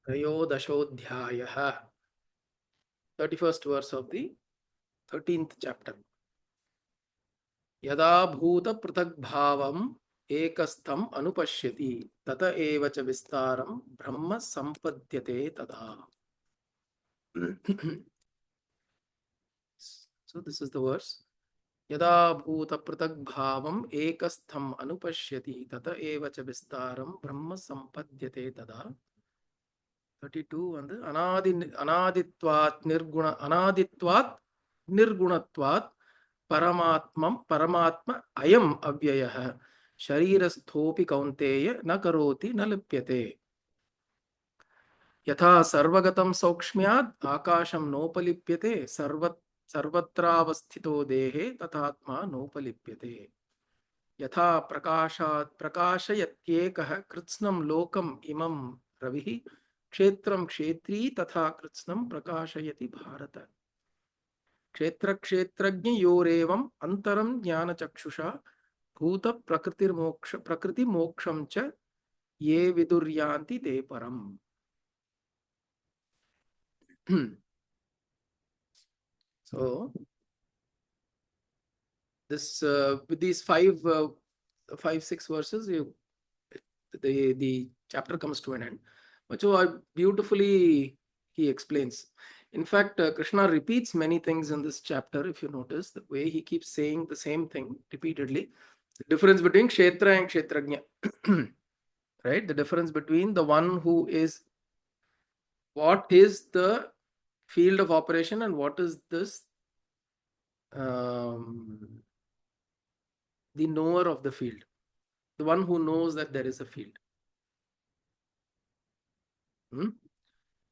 त्रयोदशोऽध्यायः 31st verse of the 13th chapter. यदा भूतपृथग्भावम् एकस्थम् अनुपश्यति तत एव च विस्तारं ब्रह्म सम्पद्यते तदा. So this is the verse. यदा भूतपृथग्भावम् एकस्थम् अनुपश्यति तत एव च विस्तारं ब्रह्म सम्पद्यते तदा. 32 வந்து அனாதித்வாத் நிர்குணத்வாத் பரமாத்ம அயம் அவ்யயः शरीरस्थोऽपि कौन्तेय न करोति न लिप्यते यथा सर्वगतं सौक्ष्म्यात् आकाशं नोपलिप्यते सर्वत्रावस्थितो देहे तथात्मा नोपलिप्यते यथा प्रकाशयत्येकः कृत्स्नं लोकम् इमं रविः क्षेत्रं क्षेत्री तथा कृत्स्नं प्रकाशयति भारत क्षेत्र क्षेत्रज्ञयोरेवम् अंतरं ज्ञानचक्षुषा भूत प्रकृति मोक्षं च ये विदुर्यान्ति ते परम्. So this with these five six verses the chapter comes to an end. But so beautifully he explains. In fact, Krishna repeats many things in this chapter. If you notice the way he keeps saying the same thing repeatedly, the difference between kshetra and kshetrajna, right? The difference between the one who is, what is the field of operation and what is this the knower of the field, the one who knows that there is a field.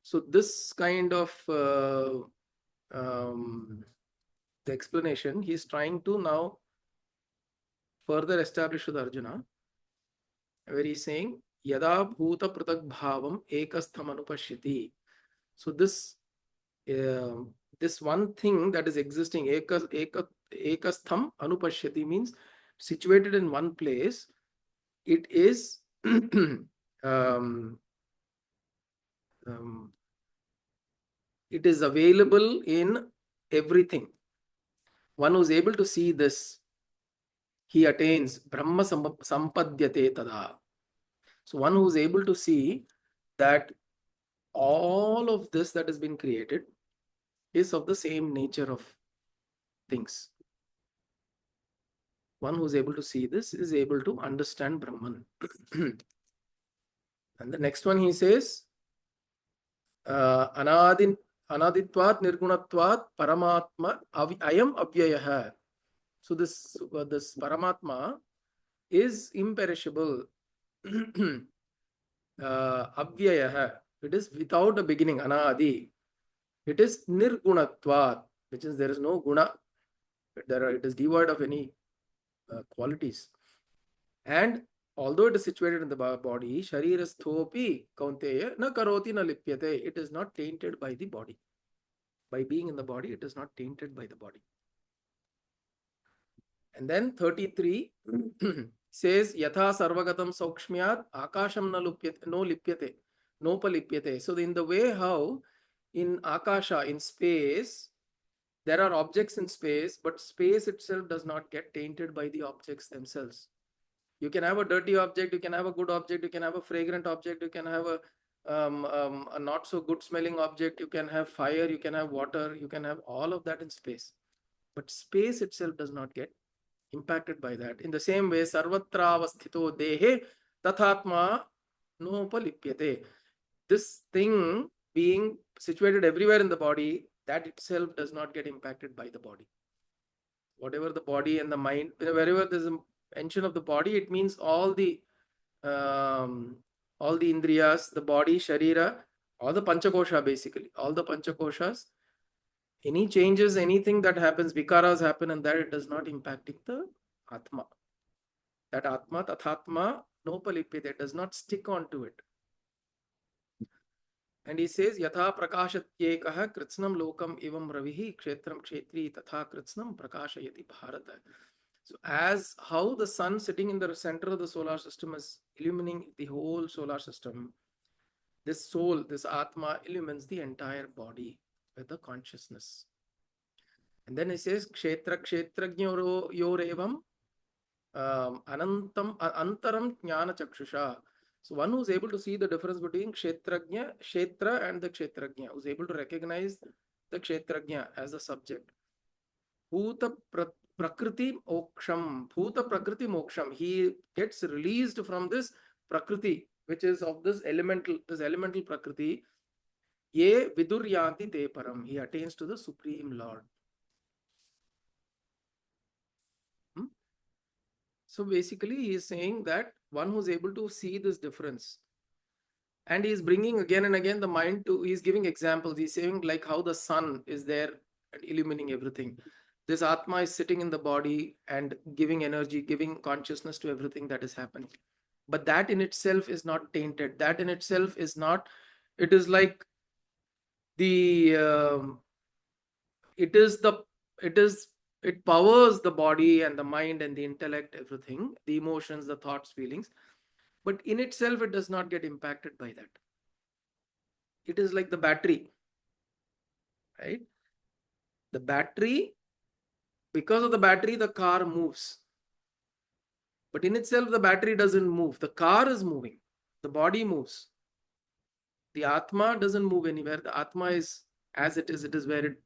So this kind of the explanation he is trying to now further establish with Arjuna, where he is saying yada bhuta pratak bhavam ekastham anupashyati. So this this one thing that is existing, ekastham anupashyati, means situated in one place. It is it is available in everything. One who is able to see this, he attains Brahma Sampadyate Tada. So one who is able to see that all of this that has been created is of the same nature of things. One who is able to see this is able to understand Brahman. And the next one he says, Anaditvat Nirgunatvat Paramatma Ayam Avyayah. So this Paramatma is imperishable. Avyayah. It is without a beginning, Anadi. It is Nirgunatvat, which is there is no guna. It is devoid of any qualities. And although it is situated in the body, Sharirasthopi Kaunteya na karoti na lipyate. It is not tainted by the body. By being in the body, it is not tainted by the body. And then 33 says Yatha Sarvagatam Saukshmyat Akasham no lipyate, nopalipyate. So in the way how in Akasha, in space, there are objects in space, but space itself does not get tainted by the objects themselves. You can have a dirty object, you can have a good object, you can have a fragrant object, you can have a not so good smelling object, you can have fire, you can have water, you can have all of that in space. But space itself does not get impacted by that. In the same way, sarvatravasthito dehe tathatma nopalipyate. This thing being situated everywhere in the body, that itself does not get impacted by the body. Whatever the body and the mind, wherever there's a mention of the body, it means all the indriyas, the body, sharira, all the panchakosha, basically all the panchakoshas. Any changes, anything that happens, vikaras happen, and that it does not impacting the atma. That atma, tathatma, nopalipyate, that does not stick onto it. And he says, Yatha prakashatyekah kritsnam lokam ivam ravihi kshetram kshetri tatha kritsnam prakashayati bharata. So as how the sun sitting in the center of the solar system is illumining the whole solar system, This soul, this Atma, illumines the entire body with the consciousness. And then it says, Kshetra Kshetrajnyo Yorevam Antaram Jnana Chakshusha. So one who's able to see the difference between Kshetra and the Kshetrajna, who's able to recognize the Kshetrajna as the subject. Bhuta Prakriti Moksham. Bhuta Prakriti Moksham. He gets released from this Prakriti, which is of this elemental Prakriti. Ye Viduryanti Te Param. He attains to the Supreme Lord. So basically, he is saying that one who's able to see this difference, and he is bringing again and again the mind to, he's giving examples. He's saying like how the sun is there and illuminating everything. This Atma is sitting in the body and giving energy, giving consciousness to everything that is happening. But that in itself is not tainted. That in itself is not, it is like the, it is the, it is, it powers the body and the mind and the intellect, everything, the emotions, the thoughts, feelings. But in itself, it does not get impacted by that. It is like the battery, right? The battery, because of the battery, the car moves. But in itself, the battery doesn't move. The car is moving. The body moves. The Atma doesn't move anywhere. The Atma is as it is. It is where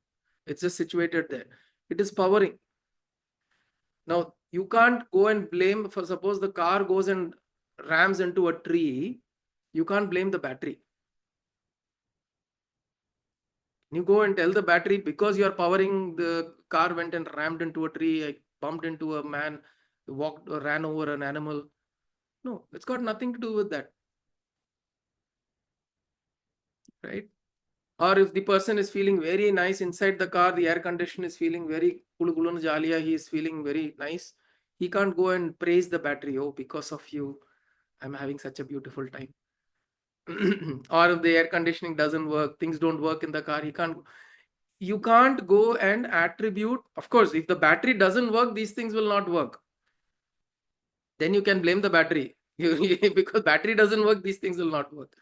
it's just situated there. It is powering. Now, you can't go and blame, for suppose the car goes and rams into a tree, you can't blame the battery. You go and tell the battery, because you are powering, the car went and rammed into a tree, I bumped into a man, walked or ran over an animal. No, it's got nothing to do with that. Right? Or if the person is feeling very nice inside the car, the air condition is feeling very kulugulun jalia, he is feeling very nice. He can't go and praise the battery. Oh, because of you, I'm having such a beautiful time. Or if the air conditioning doesn't work, things don't work in the car, you can't go and attribute. Of course, if the battery doesn't work, these things will not work. Then you can blame the battery. Because battery doesn't work, these things will not work.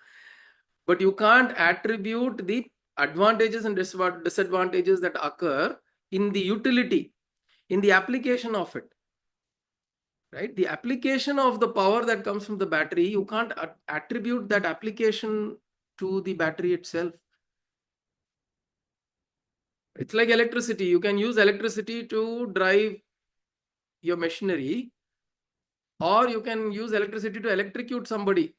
But you can't attribute the advantages and disadvantages that occur in the utility, in the application of it. Right? The application of the power that comes from the battery, you can't attribute that application to the battery itself. It's like electricity. You can use electricity to drive your machinery, or you can use electricity to electrocute somebody.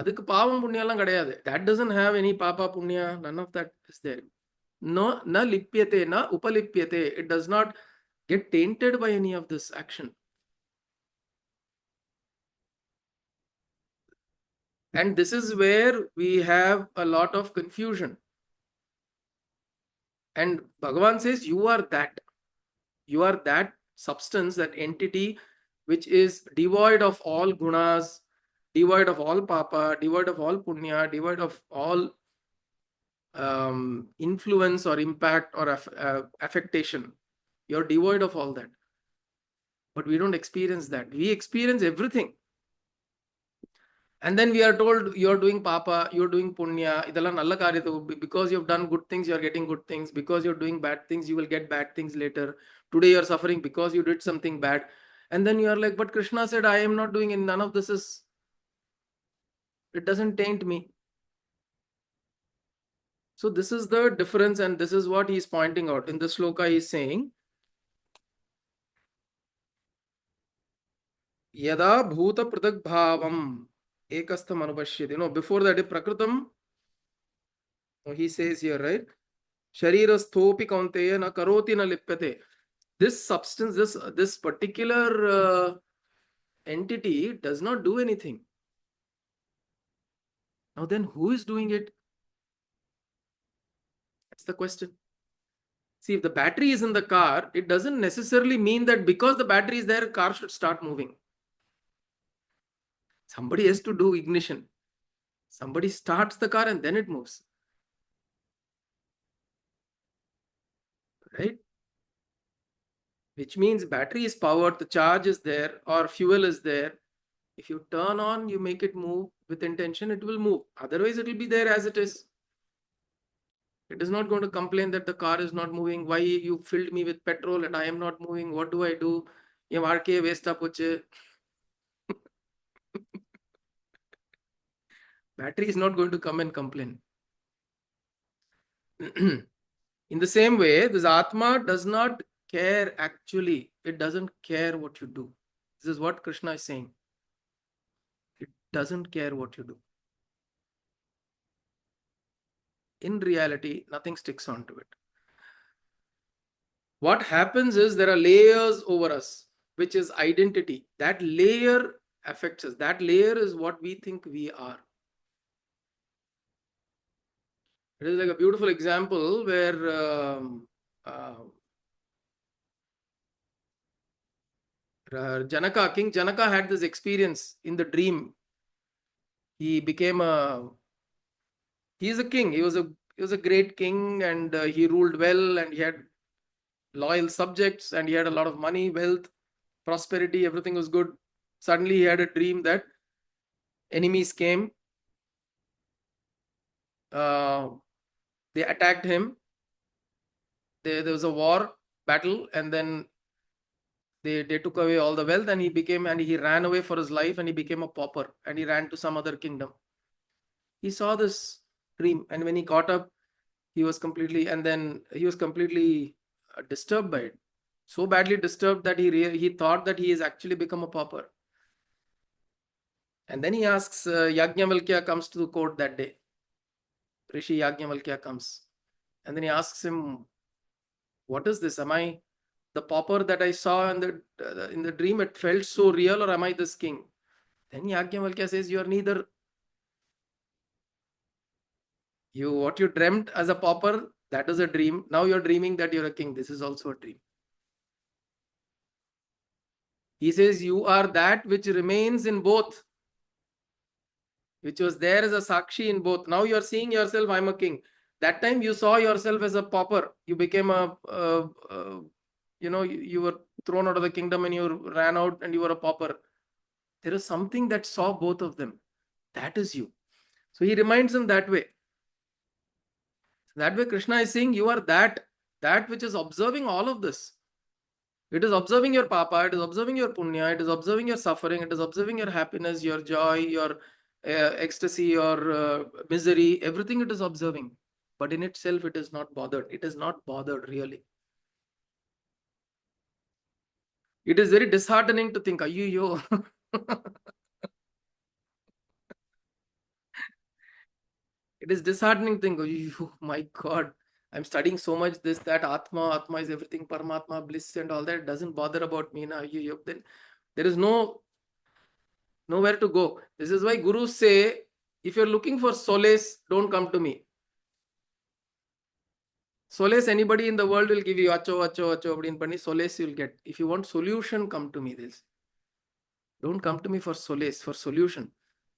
அதுக்கு பாவம் புண்ணியம்லாம் கிடையாது. That doesn't have any papa punya. None of that is there. No, na lipyate, na upalipyate. It does not get tainted by any of this action. And this is where we have a lot of confusion. And Bhagavan says, you are that. You are that substance, that entity, which is devoid of all gunas, devoid of all papa, devoid of all punya, devoid of all influence or impact or affectation. You're devoid of all that. But we don't experience that. We experience everything. And then we are told you're doing papa, you're doing punya, idella nalla karyathu, because you've done good things, you're getting good things. Because you're doing bad things, you will get bad things later. Today you're suffering because you did something bad. And then you're like, but Krishna said, I am not doing it. None of this is, it doesn't taint me. So this is the difference, and this is what he's pointing out. In the sloka, he's saying, Yada bhuta pratak bhavam ekastham anupashyati. No, before that, prakritam, he says here, right? Sharirasthopi kaunteya na karoti na lipyate. This substance, this particular entity does not do anything. Now then, who is doing it? That's the question. See, if the battery is in the car, it doesn't necessarily mean that because the battery is there, car should start moving. Somebody has to do ignition. Somebody starts the car and then it moves. Right? Which means battery is powered, the charge is there, or fuel is there. If you turn on, you make it move with intention, it will move. Otherwise, it will be there as it is. It is not going to complain that the car is not moving. Why you filled me with petrol and I am not moving? What do I do? Waste up. Battery is not going to come and complain. In the same way, this Atma does not care actually. It doesn't care what you do. This is what Krishna is saying. It doesn't care what you do. In reality, nothing sticks onto it. What happens is there are layers over us, which is identity. That layer affects us. That layer is what we think we are. It is like a beautiful example where King Janaka had this experience in the dream. He became he is a king. He was a great king, and he ruled well, and he had loyal subjects, and he had a lot of money, wealth, prosperity, everything was good. Suddenly he had a dream that enemies came, they attacked him, there was a war, battle, and then they took away all the wealth, and he ran away for his life, and he became a pauper, and he ran to some other kingdom. He saw this dream, and when he got up, he was completely disturbed by it, so badly disturbed that he thought that he has actually become a pauper. And then he asks, Yajnavalkya comes to the court that day. Rishi Yajnavalkya comes, and then he asks him, what is this? Am I the pauper that I saw in the dream? It felt so real, or am I this king? Then Yajnavalkya says, you are neither. What you dreamt as a pauper, that is a dream. Now you're dreaming that you're a king. This is also a dream. He says, you are that which remains in both, which was there as a sakshi in both. Now you're seeing yourself, I'm a king. That time you saw yourself as a pauper. You became you were thrown out of the kingdom and you ran out and you were a pauper. There is something that saw both of them. That is you. So he reminds him that way. That way Krishna is saying, you are that which is observing all of this. It is observing your papa, it is observing your punya, it is observing your suffering, it is observing your happiness, your joy, your ecstasy, your misery, everything it is observing. But in itself, it is not bothered. It is not bothered really. It is very disheartening to think, yo. It is disheartening to think, oh my God, I'm studying so much this, that, Atma is everything, Paramatma, bliss and all that. It doesn't bother about me now. Then there is nowhere to go. This is why gurus say, if you're looking for solace, don't come to me. Solace, anybody in the world will give you acho, solace you'll get. If you want solution, come to me. Don't come to me for solace, for solution.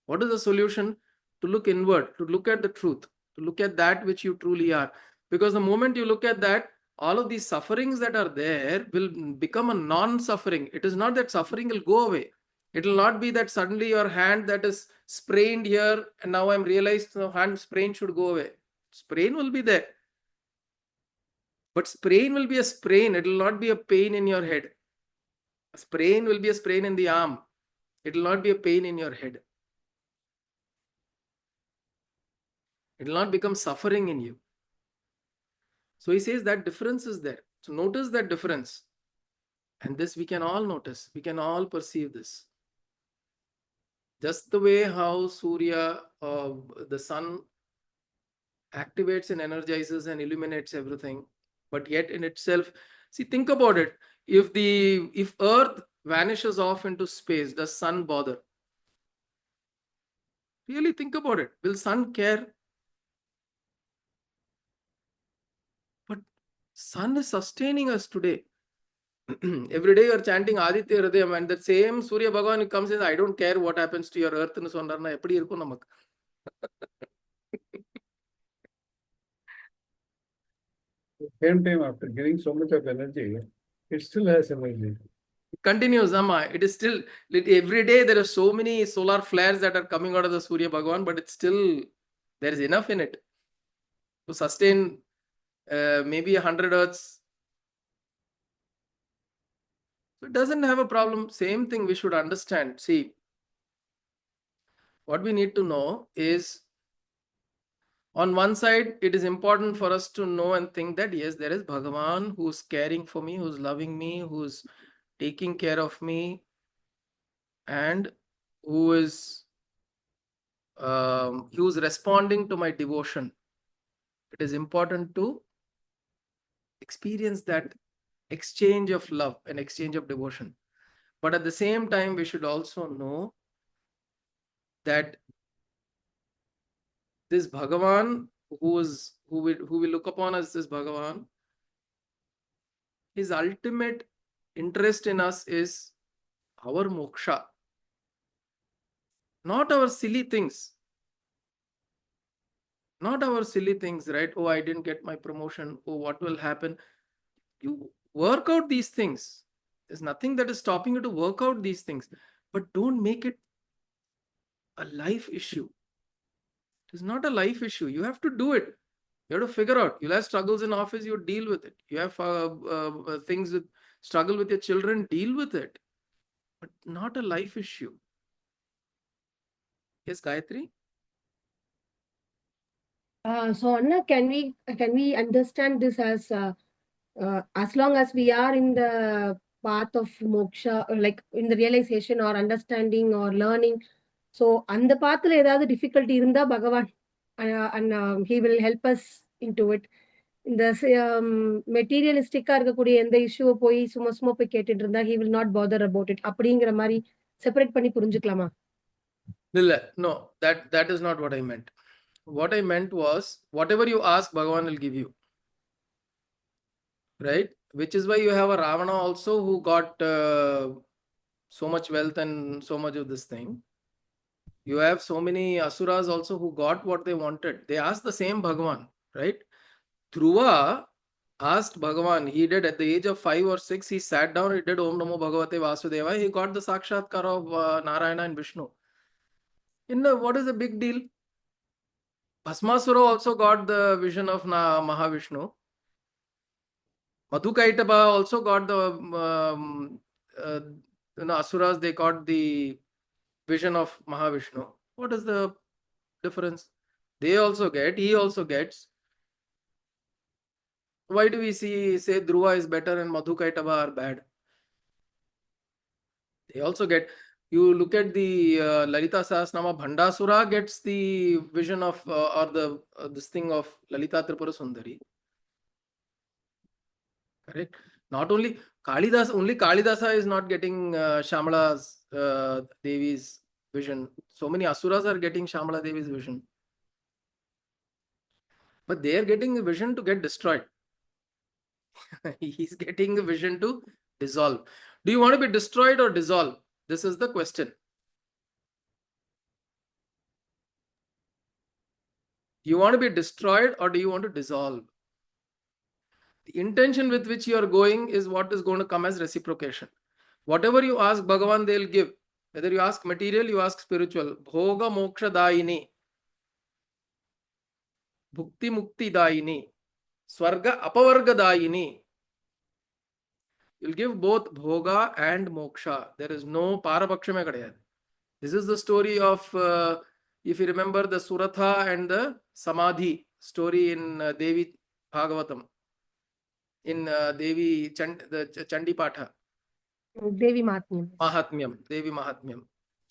What is the solution? To look inward, to look at the truth, to look at that which you truly are. Because the moment you look at that, all of these sufferings that are there will become a non-suffering. It is not that suffering will go away. It will not be that suddenly your hand that is sprained here and now I'm realized the hand sprain should go away. Sprain will be there. But sprain will be a sprain. It will not be a pain in your head. A sprain will be a sprain in the arm. It will not be a pain in your head. It will not become suffering in you. So he says that difference is there. So notice that difference. And this we can all notice. We can all perceive this. Just the way how Surya, the sun, activates and energizes and illuminates everything. But yet in itself, see, think about it. If Earth vanishes off into space, does sun bother? Really think about it. Will sun care? But sun is sustaining us today. Every day you are chanting Aditya Hridayam, and that same Surya Bhagavan comes and says, I don't care what happens to your earth. Same time, after getting so much of energy, it still has energy. It continues, Amma. It is still, every day there are so many solar flares that are coming out of the Surya Bhagavan, but it's still, there is enough in it to sustain maybe 100 Earths. So it doesn't have a problem. Same thing we should understand. See, what we need to know is, on one side, it is important for us to know and think that yes, there is Bhagavan who's caring for me, who's loving me, who's taking care of me, and who's responding to my devotion. It is important to experience that exchange of love and exchange of devotion. But at the same time, we should also know that this Bhagavan, who we look upon as this Bhagavan, his ultimate interest in us is our moksha, not our silly things. Not our silly things, right? Oh, I didn't get my promotion. Oh, what will happen? You work out these things. There's nothing that is stopping you to work out these things, but don't make it a life issue. It is not a life issue. You have to do it. You have to figure out. You'll have struggles in office, you deal with it. You have things with struggle with your children, deal with it. But not a life issue. Yes, Gayatri? So Anna, can we understand this as long as we are in the path of moksha, or like in the realization or understanding or learning, so அந்த பாத்துல ஏதாவது difficulty இருந்தா பகவான் and he will help us into it. இந்த மெட்டீரியலிஸ்டிக்கா இருக்கக்கூடிய எந்த இஷ்யூவை போய் சும்மா சும்மா போய் கேட்டுட்டு இருந்தா he will not bother about it அப்படிங்கிற மாதிரி செப்பரேட் பண்ணி புரிஞ்சுக்கலாமா? No, that is not what I meant. What I meant was, whatever you ask, Bhagavan will give you. Right? Which is why you have a Ravana also who got so much wealth and so much of this thing. You have so many Asuras also who got what they wanted. They asked the same Bhagavan, right? Dhruva asked Bhagavan, he did at the age of 5 or 6, he sat down, he did Om Namo Bhagavate Vasudeva, he got the Sakshatkar of Narayana and Vishnu. What is the big deal? Bhasmasura also got the vision of Mahavishnu. Madhukaitaba also got the uh, Asuras, they got the vision of Mahavishnu. What is the difference? They also get, he also gets. Why do we say Dhruva is better and Madhukaitaba are bad? They also get. You look at the Lalita Sahasranama, Bhandasura gets the vision of or the this thing of Lalita Tripura Sundari. Correct. Not only Kalidasa is not getting Shamala's Devi's vision. So many Asuras are getting Shamala Devi's vision. But they are getting a vision to get destroyed. He's getting a vision to dissolve. Do you want to be destroyed or dissolve? This is the question. Do you want to be destroyed or do you want to dissolve? The intention with which you are going is what is going to come as reciprocation. Whatever you ask Bhagavan, they'll give. Whether you ask material, you ask spiritual. Bhoga moksha daini. Bhukti mukti daini. Swarga apavarga daini. You'll give both bhoga and moksha. There is no parapaksha mein kadaya. This is the story of, if you remember, the Suratha and the Samadhi story in Devi Bhagavatam. In Devi the Chandi Patha. Devi Mahatmyam. Mahatmyam. Devi Mahatmyam.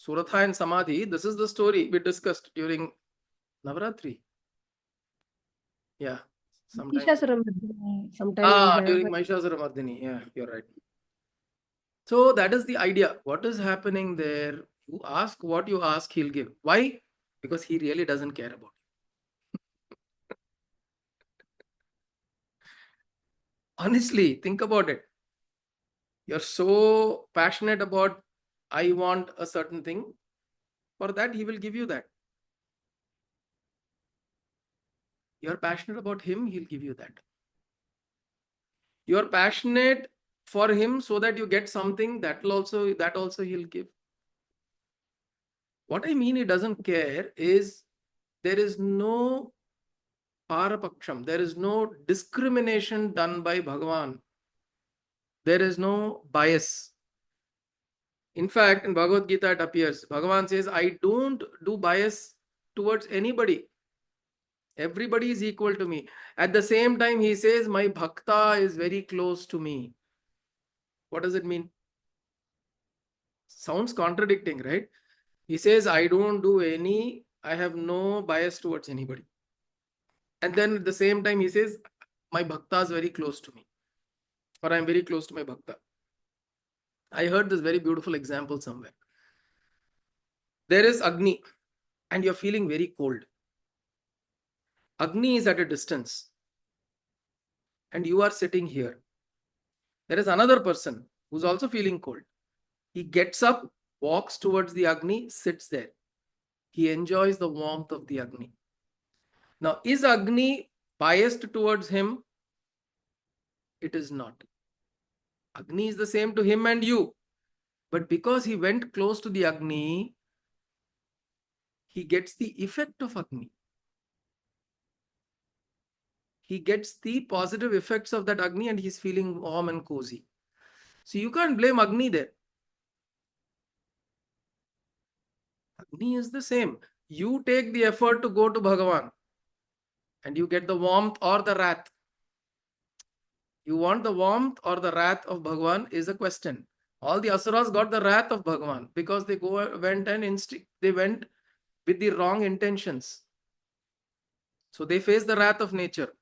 Suratha and Samadhi, this is the story we discussed during Navaratri. Yeah. Sometime. During Mahishasura Mardini. Yeah, you're right. So that is the idea. What is happening there? You ask what you ask, he'll give. Why? Because he really doesn't care about it. Honestly, think about it. You're so passionate about, I want a certain thing. For that, he will give you that. You're passionate about him, he'll give you that. You're passionate for him so that you get something, that also he'll give. What I mean he doesn't care is there is no parapaksham, there is no discrimination done by Bhagavan. There is no bias. In fact, in Bhagavad Gita it appears, Bhagavan says, I don't do bias towards anybody. Everybody is equal to me. At the same time, he says, my bhakta is very close to me. What does it mean? Sounds contradicting, right? He says, I have no bias towards anybody. And then at the same time, he says, my bhakta is very close to me, or I'm very close to my bhakta. I heard this very beautiful example somewhere. There is Agni, and you're feeling very cold. Agni is at a distance, and you are sitting here. There is another person who's also feeling cold. He gets up, walks towards the Agni, sits there. He enjoys the warmth of the Agni. Now, is Agni biased towards him? It is not. Agni is the same to him and you. But because he went close to the Agni, he gets the effect of Agni. He gets the positive effects of that Agni and he's feeling warm and cozy. So you can't blame Agni there. Agni is the same. You take the effort to go to Bhagavan and you get the warmth or the wrath. You want the warmth or the wrath of Bhagavan is a question. All the asuras got the wrath of Bhagavan because they went with the wrong intentions. So they face the wrath of nature.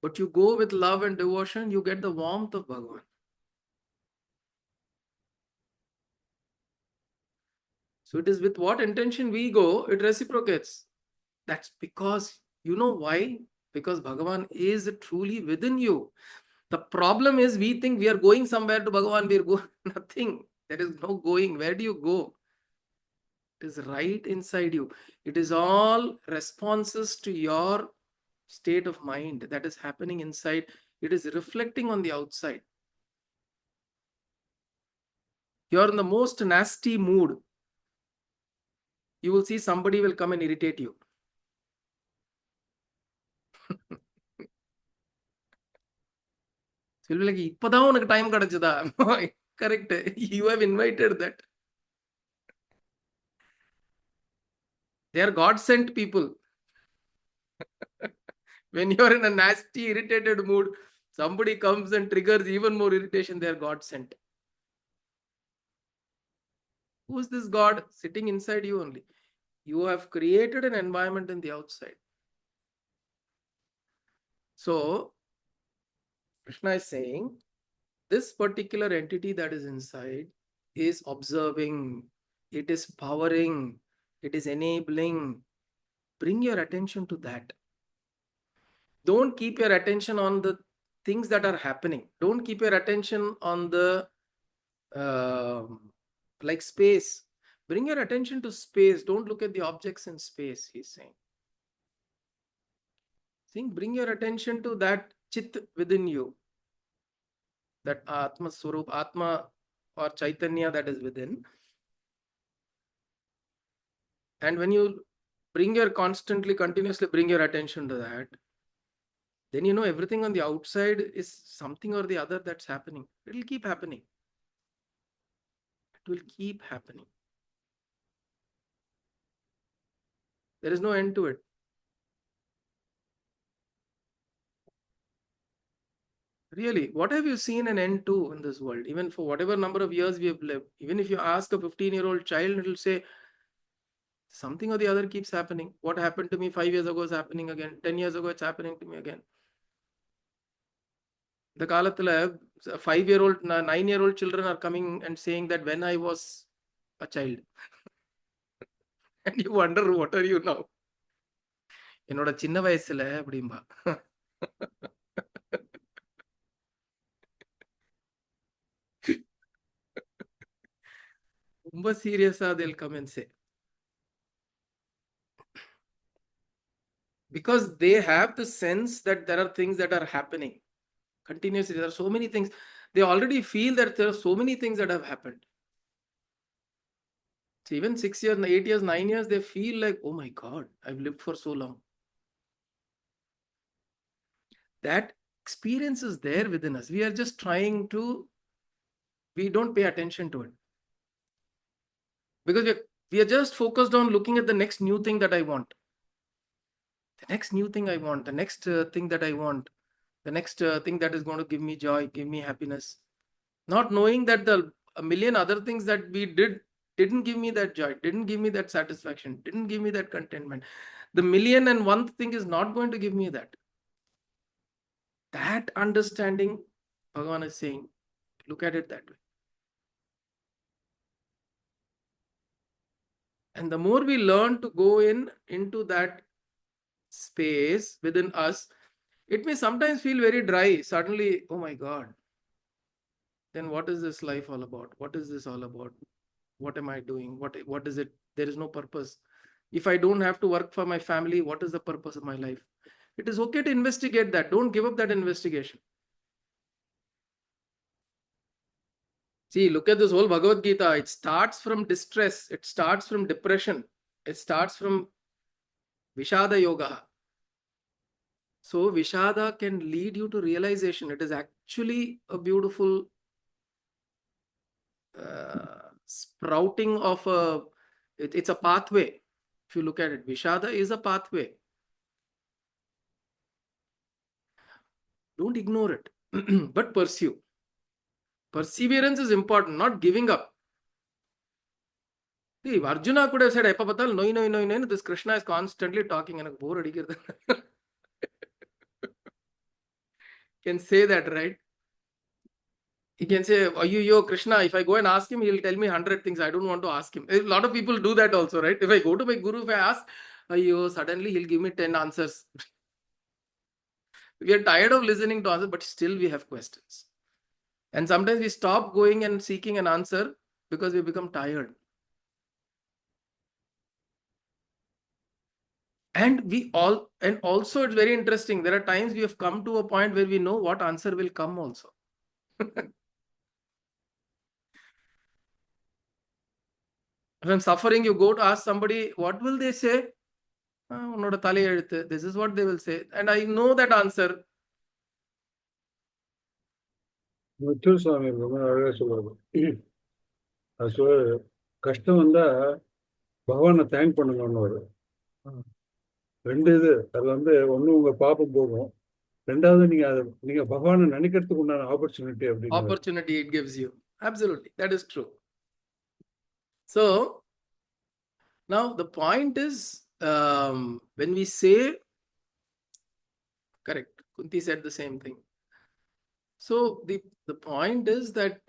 But you go with love and devotion, you get the warmth of Bhagavan. So it is with what intention we go, it reciprocates. That's because, you know why? Because Bhagavan is truly within you. The problem is we think we are going somewhere to Bhagavan, we are going nothing. There is no going. Where do you go? It is right inside you. It is all responses to your state of mind that is happening inside. It is reflecting on the outside. You're in the most nasty mood. You will see somebody will come and irritate you. So you'll be like, இப்பதான் உனக்கு time கிடைச்சதா? Correct. You have invited that. They are God-sent people. When you're in a nasty, irritated mood, somebody comes and triggers even more irritation. They are God-sent. Who is this God? Sitting inside you only. You have created an environment in the outside. So, Krishna is saying, this particular entity that is inside is observing, it is powering, it is enabling. Bring your attention to that. Don't keep your attention on the things that are happening. Don't keep your attention on the like space. Bring your attention to space. Don't look at the objects in space, he's saying. Bring your attention to that chit within you, that Atma Swarup, Atma or Chaitanya that is within. And when you continuously bring your attention to that, then you know everything on the outside is something or the other that's happening. It will keep happening. It will keep happening. There is no end to it. Really, what have you seen an end to in this world? Even for whatever number of years we have lived, even if you ask a 15-year-old child, it will say something or the other keeps happening. What happened to me 5 years ago is happening again. 10 years ago, it's happening to me again. The Kalathala, 5-year-old, 9-year-old children are coming and saying that when I was a child. And you wonder, what are you now? என்னோட சின்ன வயசுல அப்படிம்பா. ரொம்ப சீரியஸா they'll come and say. Because they have the sense that there are things that are happening. Continuously, there are so many things. They already feel that there are so many things that have happened. So even 6 years, 8 years, 9 years, they feel like, oh my God, I've lived for so long. That experience is there within us. We are just trying to, we don't pay attention to it. Because we are just focused on looking at the next new thing that I want. The next new thing I want, the next thing that I want, the next thing that is going to give me joy, give me happiness. Not knowing that the a million other things that we didn't give me that joy, didn't give me that satisfaction, didn't give me that contentment. The million and one thing is not going to give me that. That understanding, Bhagavan is saying, look at it that way. And the more we learn to go into that space within us, it may sometimes feel very dry. Suddenly, oh my God, then what is this life all about? What is this all about? What am I doing? What is it? There is no purpose. If I don't have to work for my family, what is the purpose of my life? It is okay to investigate that. Don't give up that investigation. See, look at this whole Bhagavad Gita. It starts from distress. It starts from depression. It starts from Vishada Yoga. So Vishada can lead you to realization. It is actually a beautiful sprouting of it's a pathway. If you look at it, Vishada is a pathway. Don't ignore it, but pursue. Perseverance is important, not giving up. See, Arjuna could have said, "Eppa patal, no, no, no, no." This Krishna is constantly talking and bore can say that, right? He can say, "Oh, yo, Krishna, if I go and ask him, he'll tell me 100 things. I don't want to ask him." A lot of people do that also, right? If I go to my guru, if I ask, suddenly he'll give me 10 answers. We are tired of listening to answers, but still we have questions. And sometimes we stop going and seeking an answer because we become tired. And also it's very interesting. There are times we have come to a point where we know what answer will come also. When suffering, you go to ask somebody, what will they say? This is what they will say. And I know that answer. முத்து சுவாமி ரொம்ப அழகா சொல்லுவாரு. அது சொல்லுவாரு, கஷ்டம் வந்தா பகவானை thank பண்ணுங்கன்னு வரும். 2 இது. அது ஒண்ணு உங்க பாப்பம் போகும். 2வது நீங்க பகவானை நினைக்கிறதுக்கு உண்டான ஆப்பர்ச்சுனிட்டி அப்படின்னு. Opportunity it gives you. Absolutely. That is true. So now the point is, when we say, correct, Kunti said the same thing. So the point is that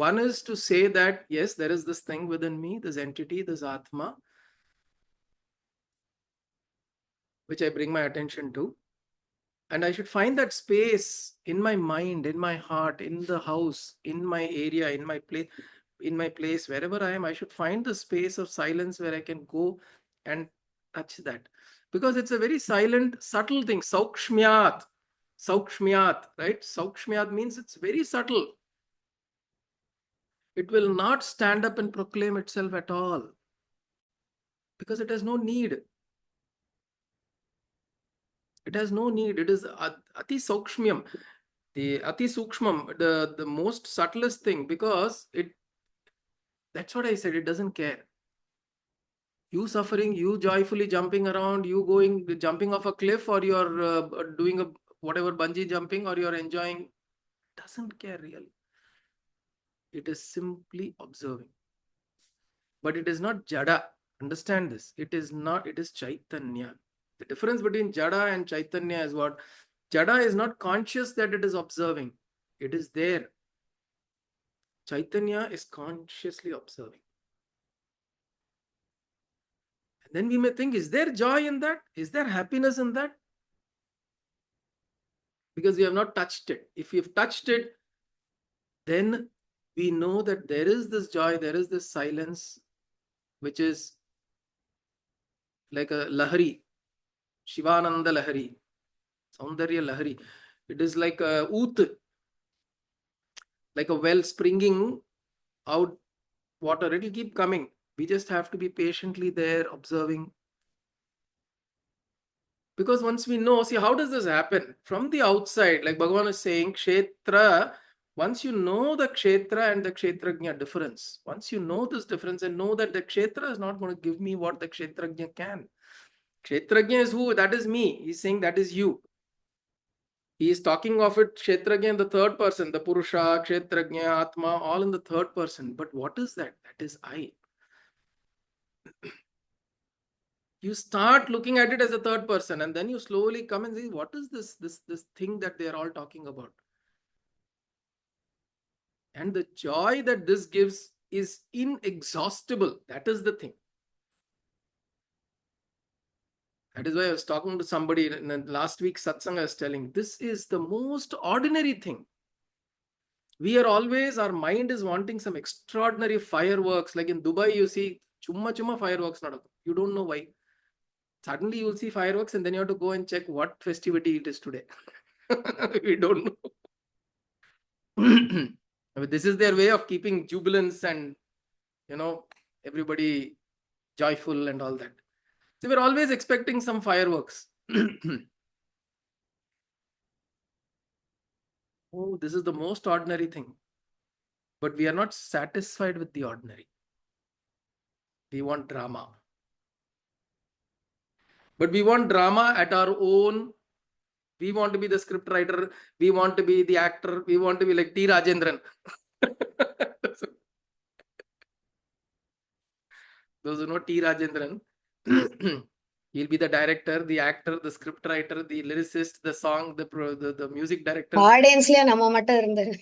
one is to say that, yes, there is this thing within me, this entity, this Atma, which I bring my attention to. And I should find that space in my mind, in my heart, in the house, in my area, in my place, wherever I am. I should find the space of silence where I can go and touch that. Because it's a very silent, subtle thing. Saukshmyat. Saukshmyat, right? Saukshmyat means it's very subtle. It will not stand up and proclaim itself at all. Because it has no need. It has no need. It is ati saukshmyam. The ati sukshmam, the most subtlest thing, because that's what I said, it doesn't care. You suffering, you joyfully jumping around, you jumping off a cliff, or you're doing whatever bungee jumping, or you're enjoying, doesn't care really. It is simply observing. But it is not jada. Understand this. It is Chaitanya. The difference between jada and Chaitanya is what? Jada is not conscious that it is observing. It is there. Chaitanya is consciously observing. And then we may think, is there joy in that? Is there happiness in that? Because we have not touched it. If we have touched it, then we know that there is this joy, there is this silence, which is like a lahari, Shivananda lahari, Saundarya lahari. It is like a oot, like a well springing out water. It will keep coming. We just have to be patiently there observing. Because once we know, see, how does this happen? From the outside, like Bhagavan is saying, Kshetra, once you know the Kshetra and the Kshetrajna difference, once you know this difference and know that the Kshetra is not going to give me what the Kshetrajna can. Kshetrajna is who? That is me. He's saying that is you. He is talking of it, Kshetrajna in the third person, the Purusha, Kshetrajna, Atma, all in the third person. But what is that? That is I. You start looking at it as a third person, and then you slowly come and see, what is this thing that they are all talking about? And the joy that this gives is inexhaustible. That is the thing. That is why I was talking to somebody in the last week satsang. I was telling, this is the most ordinary thing. We are always, our mind is wanting some extraordinary fireworks. Like in Dubai, you see chumma fireworks. You don't know why. Suddenly you will see fireworks and then you have to go and check what festivity it is today. We don't know. This is their way of keeping jubilance and, everybody joyful and all that. So we're always expecting some fireworks. Oh, this is the most ordinary thing. But we are not satisfied with the ordinary. We want drama. But we want drama at our own. We want to be the script writer. We want to be the actor. We want to be like T. Rajendran. Those who know T. Rajendran, he'll be the director, the actor, the script writer, the lyricist, the song, the music director. Audience நம்ம மட்டும் இருந்தாரு.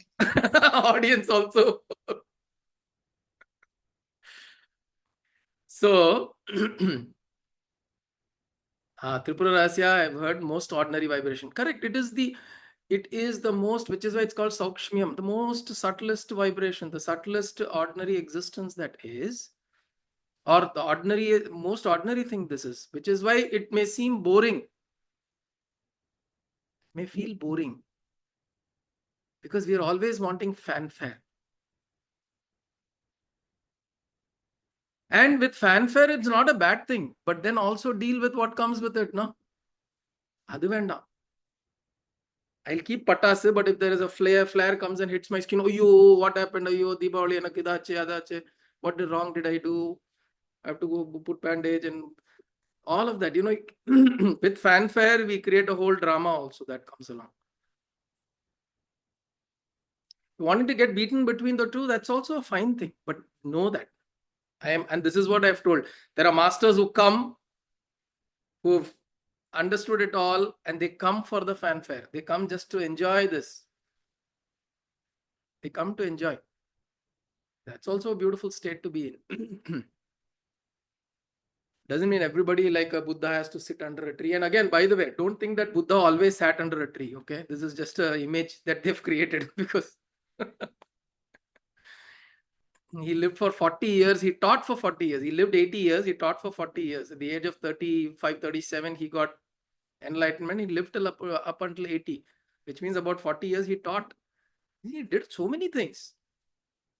Audience also. So, Tripura Rasya, I've heard most ordinary vibration. Correct. It is the most, which is why it's called Saukshmyam, the most subtlest vibration, the subtlest ordinary existence that is, or the most ordinary thing this is, which is why it may seem boring, may feel boring, because we are always wanting fanfare. And with fanfare, it's not a bad thing, but then also deal with what comes with it, no? Adu venda. I'll keep patasu, but if there is a flare comes and hits my skin, oh, yo, what happened? Oh, yo, Deepavali, adache. What wrong did I do? I have to go put bandage and all of that. With fanfare, we create a whole drama also that comes along. Wanting to get beaten between the two, that's also a fine thing. But know that and this is what I've told. There are masters who come, who've understood it all, and they come for the fanfare. They come just to enjoy this. They come to enjoy. That's also a beautiful state to be in. Doesn't mean everybody like a Buddha has to sit under a tree. And again, by the way, don't think that Buddha always sat under a tree. Okay, this is just an image that they've created because he lived for 40 years. He taught for 40 years. He lived 80 years. He taught for 40 years. At the age of 35, 37, he got enlightenment. He lived till up until 80, which means about 40 years he taught. He did so many things.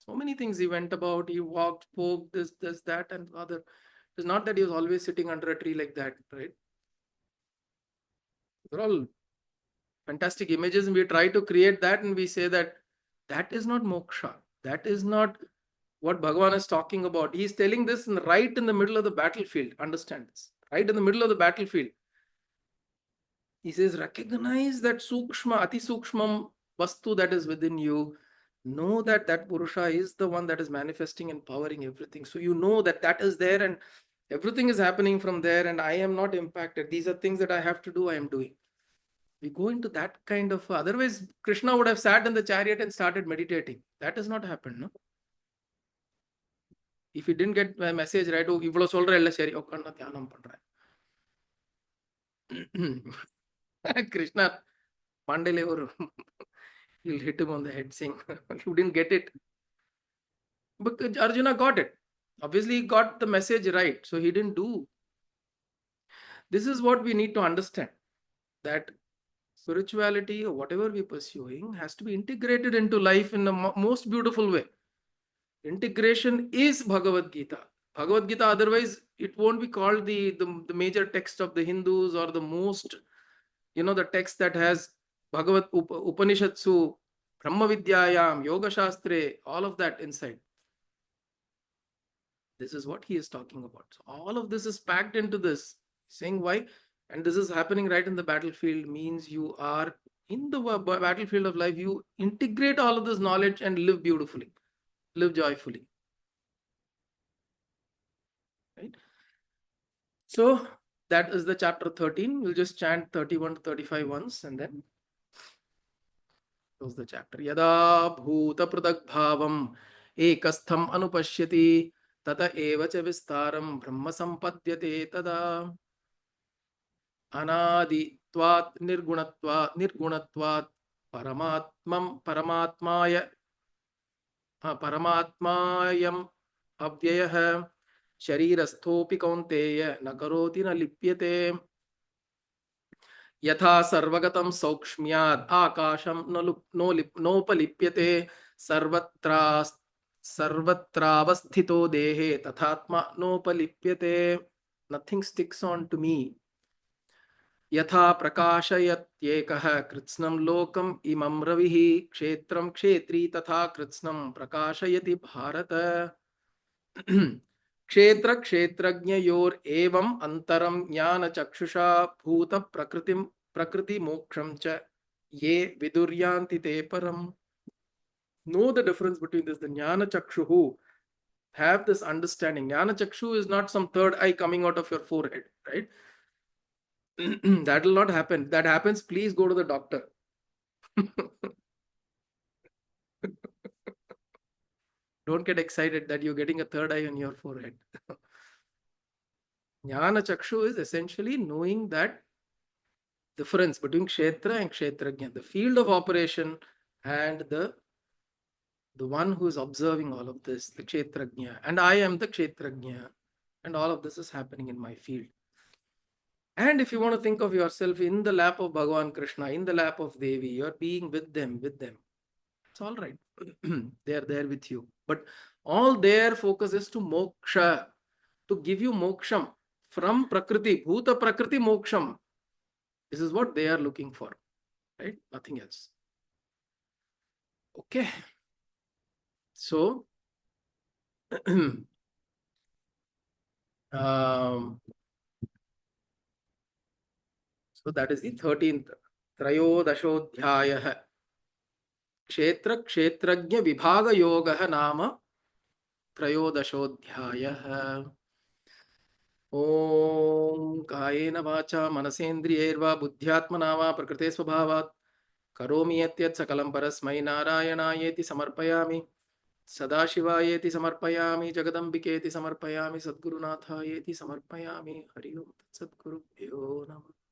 So many things he went about. He walked, spoke, this, that, and other. It's not that he was always sitting under a tree like that, right? They're all fantastic images, and we try to create that, and we say that is not moksha. That is not what Bhagavan is talking about. He is telling this right in the middle of the battlefield. Understand this. Right in the middle of the battlefield. He says, recognize that sukshma, ati sukshmam vastu that is within you. Know that Purusha is the one that is manifesting and powering everything. So you know that is there and everything is happening from there and I am not impacted. These are things that I have to do, I am doing. We go into that kind of, otherwise Krishna would have sat in the chariot and started meditating. That has not happened, no? If he didn't get my message right, oh, ivlo solra illa seri, okkanna dhyanam pandra. Krishna, Pandele or he'll hit him on the head saying, you didn't get it. But Arjuna got it. Obviously, he got the message right. So he didn't do. This is what we need to understand. That spirituality or whatever we're pursuing has to be integrated into life in the most beautiful way. Integration is Bhagavad Gita. Bhagavad Gita, otherwise, it won't be called the major text of the Hindus or the most, the text that has Bhagavad Upanishatsu, Brahma Vidyayam, Yoga Shastre, all of that inside. This is what he is talking about. So all of this is packed into this, saying why, and this is happening right in the battlefield, means you are in the battlefield of life, you integrate all of this knowledge and live beautifully, live joyfully. Right? So that is the chapter 13. We'll just chant 31 to 35 once and then close the chapter. Yada bhuta pradak bhavam ekastham anupashyati tata eva cha vistaram brahma sampadyate tada anaditvat nirgunatvat paramatmayam avyayah sharirasthopi kaunteya न करोति न लिप्यते यथा सर्वगतं सौक्ष्म्यात् आकाशं नोपलिप्यते सर्वत्रावस्थितो देहे तथात्मा नोपलिप्यते. Nothing sticks on to me. यथा प्रकाशयत्येकः कृत्स्नं लोकम् इमं रविः क्षेत्रं क्षेत्री तथा कृत्स्नं प्रकाशयति भारत. क्षेत्र क्षेत्रज्ञयोर एवं अंतरम ज्ञान चक्षुषा भूत प्रकृति मोक्षम च ये विदुर्यांति ते परम. Know the difference between this. The jnana chakshuhu, have this understanding. Jnana chakshu is not some third eye coming out of your forehead, right? That will not happen. If that happens, please go to the doctor. Don't get excited that you're getting a third eye on your forehead. Jnana chakshu is essentially knowing that difference between kshetra and kshetrajna, the field of operation, and the one who is observing all of this, the kshetrajna, and I am the kshetrajna, and all of this is happening in my field. And if you want to think of yourself in the lap of Bhagavan Krishna, in the lap of Devi, you're being with them, it's all right. They are there with you, but all their focus is to moksha, to give you moksham from prakriti, bhuta prakriti moksham. This is what they are looking for, right? Nothing else. Okay. So, so that is the 13th. Trayodashodhyayah. Kshetra kshetrajna vibhaga yogah nama Trayodashodhyayah. Om kayena vacha manasendriyerva buddhyatmana va prakrite svabhavat karomi yatyat sakalam parasmai narayanaayeti samarpayami सदाशिवायेति समर्पयामि जगदम्बिकेति समर्पयामि सद्गुरुनाथायेति समर्पयामि हरि ओम सद्गुरुभ्यो नमः.